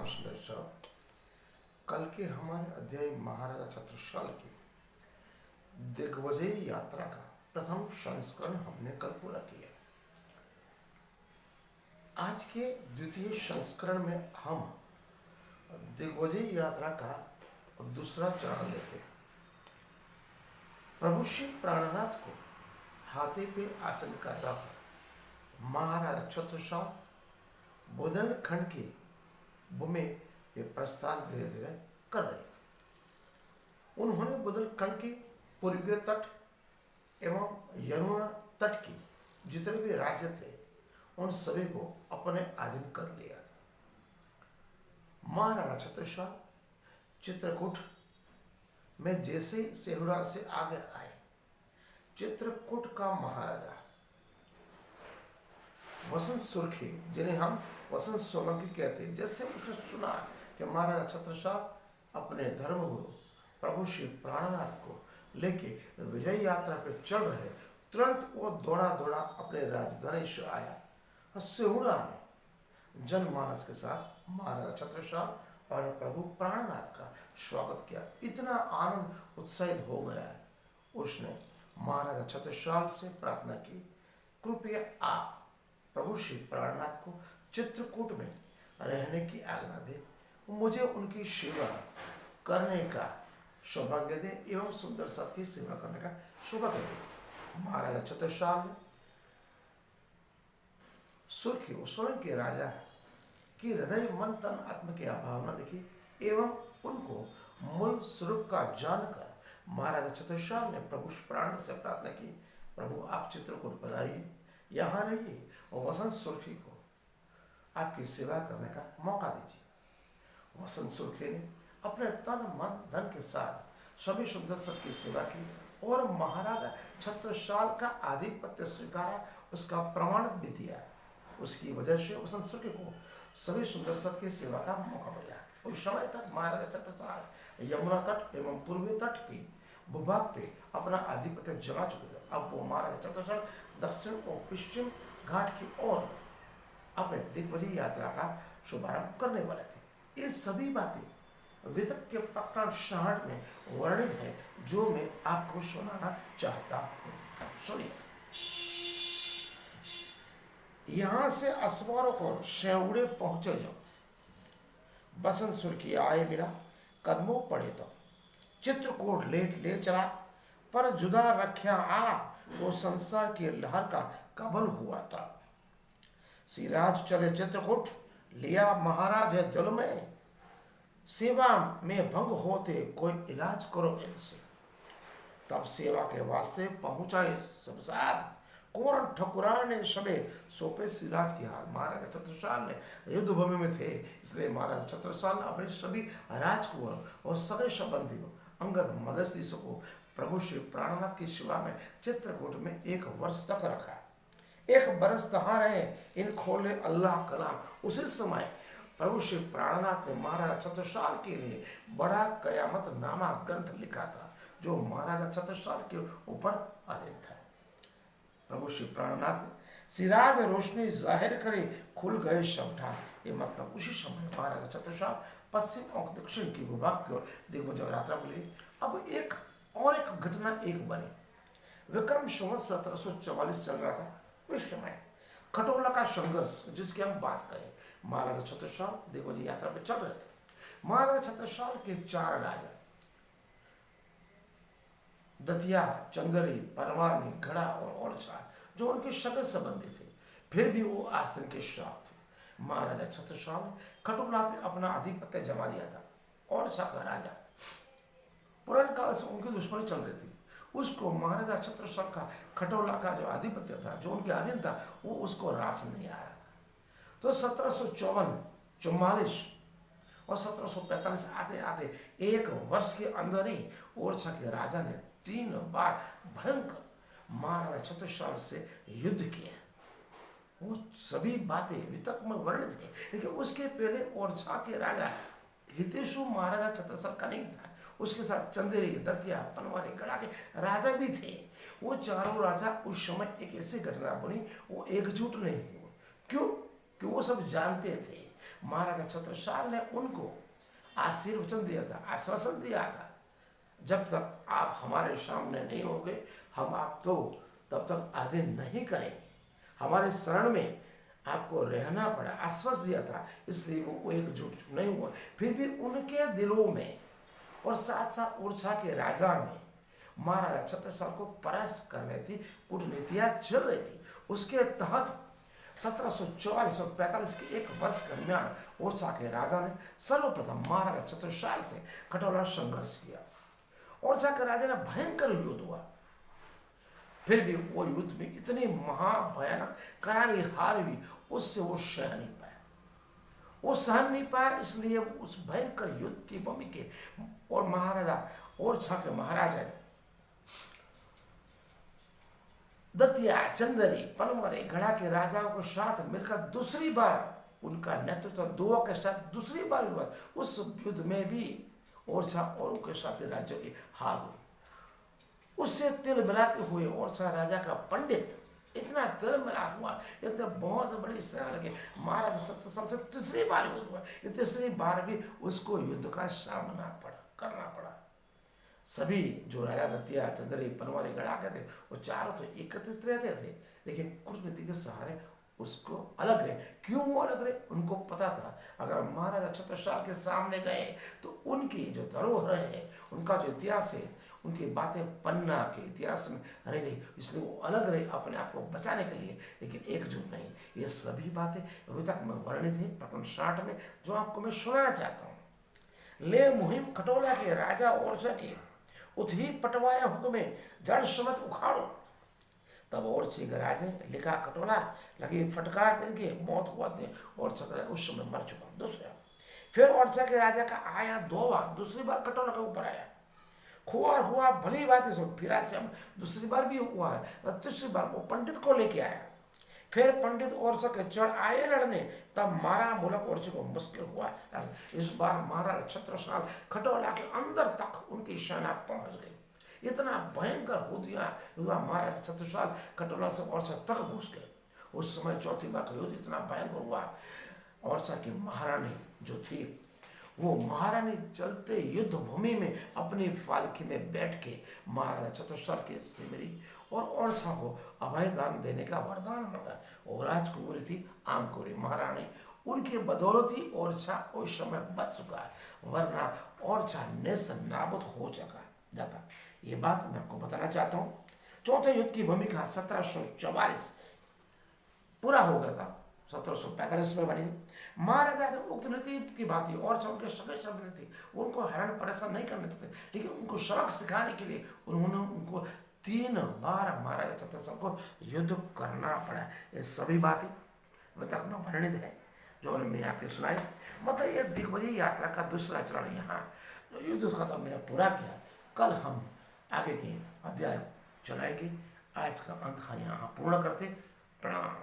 सुंदर साहब, कल के हमारे अध्याय महाराजा छत्रसाल की दिग्विजय यात्रा का प्रथम संस्करण हमने कल पूरा किया। आज के द्वितीय संस्करण में हम दिग्विजय यात्रा का दूसरा चरण लेते हैं। प्रभु श्री प्राणनाथ को हाथी पे आसन कर रखा महाराजा छत्रसाल बुंदेलखंड के भूमि ये प्रस्थान धीरे धीरे कर रहे थे। उन्होंने बुंदेलखंड के पूर्वीय तट एवं यमुना तट की जितने भी राज्य थे उन सभी को अपने अधीन कर लिया था। महाराजा छत्रसाल चित्रकूट में जैसे सेहुड़ा से आगे आए, चित्रकूट का महाराजा वसंत सुर्खी, जिन्हें हम वसंत सोलंकी कहते हैं, जैसे उसने सुना कि महाराजा छत्रसाल अपने धर्मगुरु प्रभु श्री प्राणनाथ को लेके विजय यात्रा पे चल रहे, तुरंत वो दौड़ा दौड़ा अपने राजधानी से आया और सेहुड़ा में जनमानस के साथ महाराजा छत्रसाल और प्रभु प्राणनाथ का स्वागत किया। इतना आनंद उत्साहित हो गया है, उसने महाराजा छत्रसाल से प्रार्थना की, कृपया आप प्रभु श्री प्राणनाथ को चित्रकूट में रहने की आज्ञा दे, मुझे उनकी सेवा करने का सौभाग्य दे एवं सुंदर साथ की सेवा करने का सौभाग्य दे। महाराजा छत्रसाल ने सुर्खी सोलंकी के राजा की हृदय मन तन आत्म की भावना देखी एवं उनको मूल स्वरूप का जानकर महाराजा छत्रसाल ने प्रभु प्राण से प्रार्थना की, प्रभु आप चित्रकूट पधारिए, यहाँ रहिए और वसंत सुर्खी को आपकी सेवा करने का मौका दीजिए। वसंत सुर्खी ने अपने तन मन धन के साथ सभी सुंदर सत की सेवा की और महाराजा छत्रसाल का आधिपत्य स्वीकारा, उसका प्रमाण भी दिया। उसकी वजह से वसंत सुर्खी को सभी सुंदर सत की सेवा का मौका मिला। उस समय तक महाराजा छत्रसाल यमुना तट एवं पूर्वी तट की भूभाग पे अपना आधिपत्य जमा चुके थे। अब वो महाराजा छत्रसाल दक्षिण और पश्चिम घाट की ओर अपने दिग्विजय यात्रा का शुभारंभ करने वाले थे। ये सभी बातें वेदक के प्रकरण 60 में वर्णित है, जो मैं आपको सुनाना चाहता हूँ। सुनिए। यहां से असवारों को शेवड़े पहुंचे जो बसंत सुर्खी आए बिना कदमों पड़े तो चित्रकूट ले चला, पर जुदा रख्या आ वो संसार की लहर का कबल हुआ था। सिराज चले चित्रकूट, लिया महाराज है दिल में, सेवा में भंग होते कोई इलाज करो इनसे। तब सेवा के वास्ते पहुंचाए सब साथ, कौन ठकुरान ने सबे सोपे सिराज की हाल। महाराजा छत्रसाल ने युद्ध भूमि में थे, इसलिए महाराजा छत्रसाल ने अपने सभी राजकुमारों और सगे संबंधियों अंगद मदस्ती को प्रभु श्री प्राणनाथ की सेवा में चित्रकूट में 1 वर्ष तक रखा। 1 बरस तहां रहे, इन खोले अल्लाह कलाम। उसी समय प्रभु श्री प्राणनाथ ने महाराजा छत्रसाल के लिए बड़ा कयामत नामा ग्रंथ लिखा था, जो महाराजा छत्रसाल के ऊपर अधीन था। प्रभु श्री प्राणनाथ ने सिराज रोशनी जाहिर करे, खुल गए शमठान। ये मतलब उसी समय महाराजा छत्रसाल पश्चिम और दक्षिण की भूभाग की ओर दिग्विजय यात्रा को लिए। अब एक घटना बनी। विक्रम संवत 1744 चल रहा था। उस समय खटोला का संघर्ष, जिसकी हम बात करें, महाराजा छत्रसाल दिग्विजय यात्रा पर चल रहे थे। महाराजा छत्रसाल के 4 राजा दतिया, चंदेरी, परवानी, घड़ा और ओरछा, जो उनके सगे संबंधी थे, फिर भी वो आस्तीन के श्राप थे। महाराजा छत्रसाल खटोला पे अपना आधिपत्य जमा दिया था। ओरछा का राजा पुराने काल से उनकी दुश्मनी चल रही थी, उसको महाराजा छत्रसाल का खटोला का जो आधिपत्य था, जो उनके अधीन था, वो उसको रास नहीं आ रहा था। तो 1754, 44 और 1745 आते आते 1 वर्ष के अंदर ही ओरछा के राजा ने 3 बार भयंकर महाराजा छत्रसाल से युद्ध किया। वो सभी बातें वितक में वर्णित है, लेकिन उसके पहले ओरछा के राजा हितेशु महाराजा छत्रसाल का नहीं था, उसके साथ चंदेरी, दतिया, पनवारी, गढ़ा के राजा भी थे। वो चारों राजा उस समय एक ऐसी घटना बनी, वो एकजुट नहीं हुए। क्यों? कि वो सब जानते थे महाराजा छत्रसाल ने उनको आशीर्वचन दिया था, आश्वासन दिया था, जब तक आप हमारे सामने नहीं होंगे हम आपको तब तक अधीन नहीं करेंगे। हमारे शरण में आपको रहना पड़ा, आश्वस्त दिया था, इसलिए वो एकजुट नहीं हुआ। फिर भी उनके दिलों में और साथ साथ ओरछा के राजा में महाराजा छत्रसाल को परास्त करने थी कूटनीतियां चल रही थी। उसके तहत 1744 और 45 के एक वर्ष के दरमियान ओरछा के राजा ने सर्वप्रथम महाराजा छत्रसाल से कठोर संघर्ष किया। ओरछा के राजा ने भयंकर युद्ध हुआ, फिर भी वो युद्ध में इतनी महाभयानक करारी हार हुई, उससे वो सह नहीं पाया। वो सहन नहीं पाया, इसलिए उस भयंकर युद्ध की भूमि के और महाराजा ओरछा के महाराजा ने दतिया, चंदरी, पनमरे, गढ़ा के राजाओं के साथ मिलकर दूसरी बार उनका नेतृत्व दुआ के साथ दूसरी बार हुआ। उस युद्ध में भी ओरछा और उनके साथी राज्यों की हार हुई। उससे तिल मिलाते हुए ओरछा राजा का पंडित इतना तिल मिला हुआ, इतने बहुत बड़ी सेना लगे, महाराजा छत्रसाल से तीसरी बार युद्ध हुआ। तीसरी बार भी उसको युद्ध का सामना करना पड़ा। सभी जो राजा दतिया, चंदरी, पनवारी, गढ़ा के थे वो चारों तो एकत्रित रहते थे, लेकिन कूटनीति के सहारे उसको अलग रहे। क्यों वो अलग रहे? उनको पता था अगर महाराजा छत्रसाल के सामने गए तो उनकी जो धरोहर है, उनका जो इतिहास है, उनकी बातें पन्ना के इतिहास में रह गई, इसलिए वो अलग रहे अपने आप को बचाने के लिए, लेकिन एकजुट नहीं। ये सभी बातें अभी तक में वर्णित है प्रकरण 60 में, जो आपको मैं सुनाना चाहता हूँ। ले मुहिम खटोला के राजा ओरछा के उठी पटवाया हुक्मे जड़ समत उखाड़ो। तब ओरछी के राजे लिखा खटोला लगी फटकार देंगे, मौत हुआ थे और उस समय मर चुका। दूसरा फिर ओरछा के राजा का आया 2 बार, दूसरी बार खटोला के ऊपर आया, खुआर हुआ भली बात है, फिर से दूसरी बार भी हुआ है। तीसरी बार वो पंडित को लेके आया, फिर पंडित ओरछा के चढ़ आए लड़ने, तब मारा मुलक ओरछा को मुश्किल हुआ। इस बार महाराज छत्रसाल खटोला के अंदर तक उनकी सेना पहुंच गई। इतना भयंकर हुआ, महाराज छत्रसाल खटोला से ओरछा तक घुस गए। उस समय चौथी बार का युद्ध इतना भयंकर हुआ, ओरछा की महारानी जो थी वो महारानी चलते युद्ध भूमि में अपनी पालकी में बैठ के महाराजा छत्रसाल के सिमरी और ओरछा को अभय दान देने का वरदान मांगा। और राजकुमारी थी आमकुरी महारानी, उनके बदौलत ही ओरछा उस समय बच चुका है, वरना ओरछा नेस्त नाबूद हो जाता। ये बात मैं आपको बताना चाहता हूँ। चौथे युद्ध की भूमिका 1744 पूरा हो गया था, 1745 में बनी। महाराजा ने उक्त नीति की बात ही और उनके सगे शब्द थी, उनको हैरान परेशान नहीं करने थे, लेकिन उनको सबक सिखाने के लिए उन्होंने उनको 3 बार महाराजा छत्रसाल को युद्ध करना पड़ा। ये सभी बातें अभी तक में वर्णित है जो मैंने आपको सुनाई। मतलब ये दिग्विजय यात्रा का दूसरा चरण यहाँ युद्ध खत्म मैंने पूरा किया। कल हम आगे के अध्याय चलाएंगे। आज का अंत यहाँ पूर्ण करते। प्रणाम।